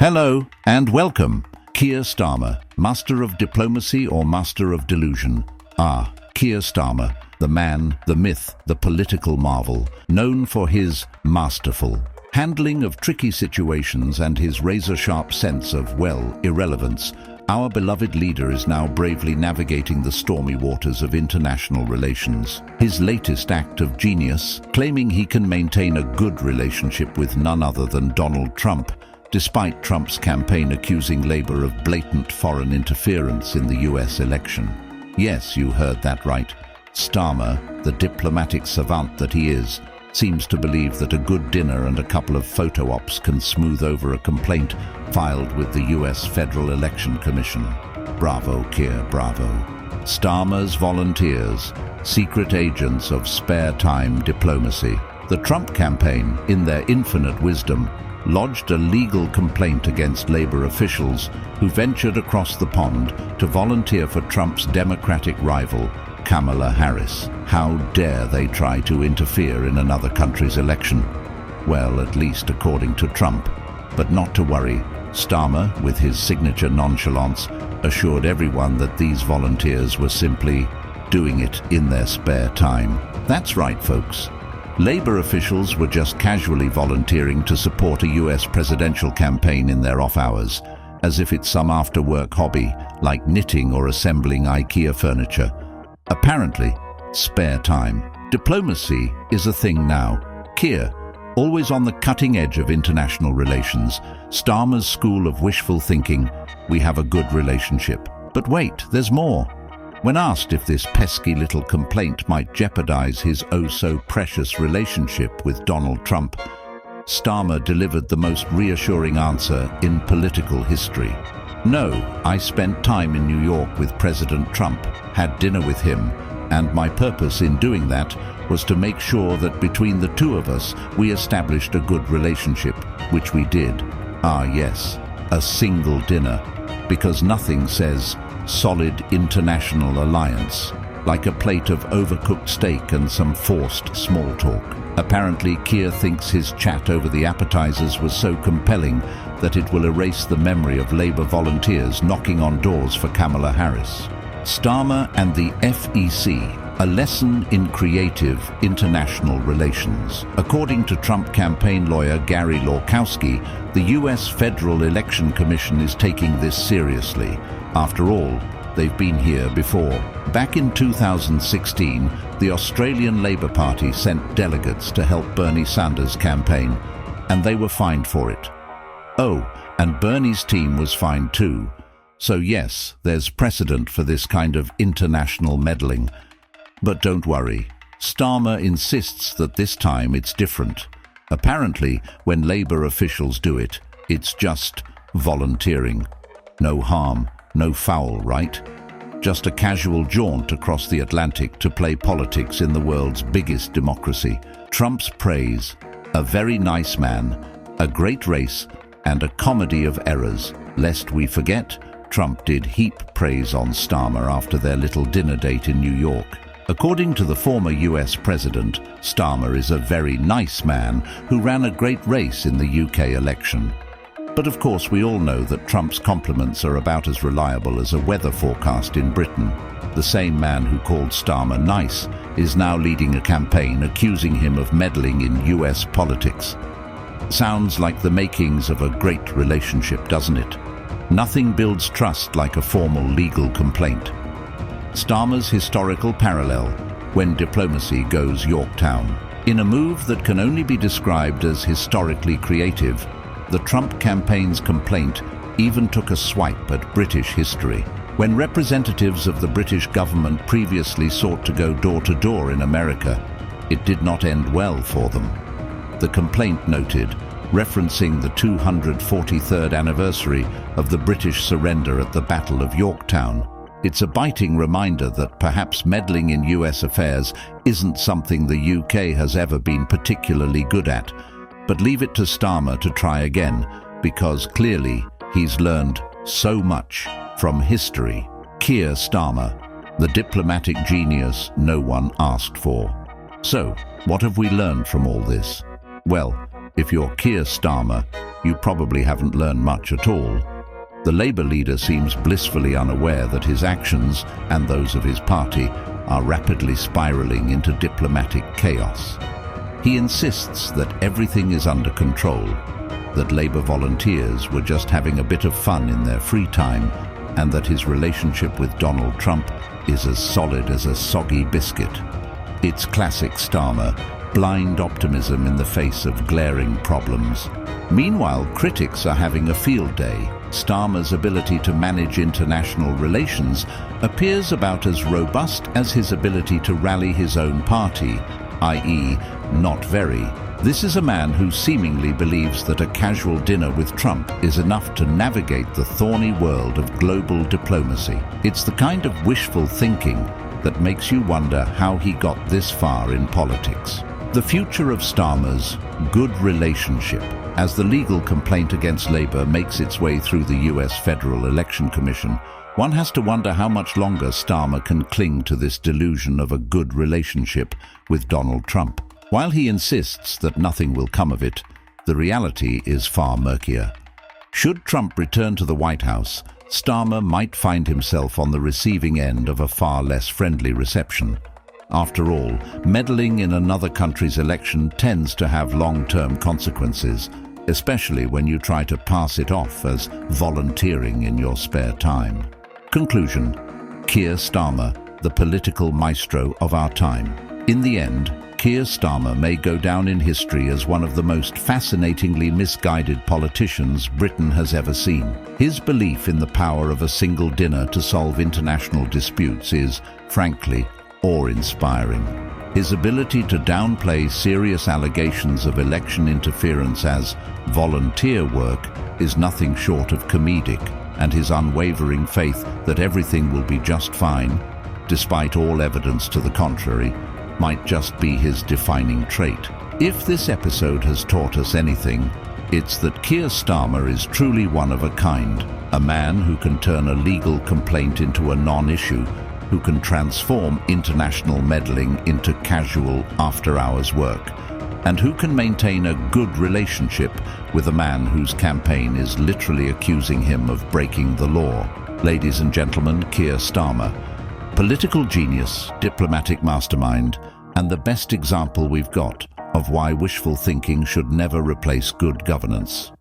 Hello and welcome. Keir Starmer, master of diplomacy or master of delusion? Keir Starmer, the man, the myth, the political marvel, known for his masterful handling of tricky situations and his razor-sharp sense of, irrelevance. Our beloved leader is now bravely navigating the stormy waters of international relations. His latest act of genius, claiming he can maintain a good relationship with none other than Donald Trump, despite Trump's campaign accusing Labour of blatant foreign interference in the US election. Yes, you heard that right. Starmer, the diplomatic savant that he is, seems to believe that a good dinner and a couple of photo ops can smooth over a complaint filed with the US Federal Election Commission. Bravo, Keir, bravo. Starmer's volunteers, secret agents of spare time diplomacy. The Trump campaign, in their infinite wisdom, lodged a legal complaint against Labour officials who ventured across the pond to volunteer for Trump's Democratic rival, Kamala Harris. How dare they try to interfere in another country's election? Well, at least according to Trump. But not to worry. Starmer, with his signature nonchalance, assured everyone that these volunteers were simply doing it in their spare time. That's right, folks. Labour officials were just casually volunteering to support a US presidential campaign in their off hours, as if it's some after-work hobby, like knitting or assembling IKEA furniture. Apparently, spare time. Diplomacy is a thing now. Keir, always on the cutting edge of international relations, Starmer's school of wishful thinking, we have a good relationship. But wait, there's more. When asked if this pesky little complaint might jeopardize his oh-so-precious relationship with Donald Trump, Starmer delivered the most reassuring answer in political history. No, I spent time in New York with President Trump, had dinner with him, and my purpose in doing that was to make sure that between the two of us we established a good relationship, which we did. Yes, a single dinner, because nothing says solid international alliance like a plate of overcooked steak and some forced small talk. Apparently, Keir thinks his chat over the appetizers was so compelling that it will erase the memory of Labour volunteers knocking on doors for Kamala Harris. Starmer and the FEC, a lesson in creative international relations. According to Trump campaign lawyer Gary Lorkowski, the US Federal Election Commission is taking this seriously. After all, they've been here before. Back in 2016, the Australian Labour Party sent delegates to help Bernie Sanders' campaign, and they were fined for it. Oh, and Bernie's team was fined too. So yes, there's precedent for this kind of international meddling. But don't worry, Starmer insists that this time it's different. Apparently, when Labour officials do it, it's just volunteering. No harm, no foul, right? Just a casual jaunt across the Atlantic to play politics in the world's biggest democracy. Trump's praise, a very nice man, a great race, and a comedy of errors. Lest we forget, Trump did heap praise on Starmer after their little dinner date in New York. According to the former US president, Starmer is a very nice man who ran a great race in the UK election. But of course we all know that Trump's compliments are about as reliable as a weather forecast in Britain. The same man who called Starmer nice is now leading a campaign accusing him of meddling in US politics. Sounds like the makings of a great relationship, doesn't it? Nothing builds trust like a formal legal complaint. Starmer's historical parallel, when diplomacy goes Yorktown. In a move that can only be described as historically creative, the Trump campaign's complaint even took a swipe at British history. When representatives of the British government previously sought to go door-to-door in America, it did not end well for them. The complaint noted, referencing the 243rd anniversary of the British surrender at the Battle of Yorktown. It's a biting reminder that perhaps meddling in US affairs isn't something the UK has ever been particularly good at. But leave it to Starmer to try again, because clearly he's learned so much from history. Keir Starmer, the diplomatic genius no one asked for. So, what have we learned from all this? Well, if you're Keir Starmer, you probably haven't learned much at all. The Labour leader seems blissfully unaware that his actions, and those of his party, are rapidly spiralling into diplomatic chaos. He insists that everything is under control, that Labour volunteers were just having a bit of fun in their free time, and that his relationship with Donald Trump is as solid as a soggy biscuit. It's classic Starmer, blind optimism in the face of glaring problems. Meanwhile, critics are having a field day. Starmer's ability to manage international relations appears about as robust as his ability to rally his own party, i.e., not very. This is a man who seemingly believes that a casual dinner with Trump is enough to navigate the thorny world of global diplomacy. It's the kind of wishful thinking that makes you wonder how he got this far in politics. The future of Starmer's good relationship. As the legal complaint against Labour makes its way through the US Federal Election Commission, one has to wonder how much longer Starmer can cling to this delusion of a good relationship with Donald Trump. While he insists that nothing will come of it, the reality is far murkier. Should Trump return to the White House, Starmer might find himself on the receiving end of a far less friendly reception. After all, meddling in another country's election tends to have long-term consequences, especially when you try to pass it off as volunteering in your spare time. Conclusion: Keir Starmer, the political maestro of our time. In the end, Keir Starmer may go down in history as one of the most fascinatingly misguided politicians Britain has ever seen. His belief in the power of a single dinner to solve international disputes is, frankly, awe-inspiring. His ability to downplay serious allegations of election interference as volunteer work is nothing short of comedic, and his unwavering faith that everything will be just fine, despite all evidence to the contrary, might just be his defining trait. If this episode has taught us anything, it's that Keir Starmer is truly one of a kind, a man who can turn a legal complaint into a non-issue, who can transform international meddling into casual after-hours work, and who can maintain a good relationship with a man whose campaign is literally accusing him of breaking the law. Ladies and gentlemen, Keir Starmer. Political genius, diplomatic mastermind, and the best example we've got of why wishful thinking should never replace good governance.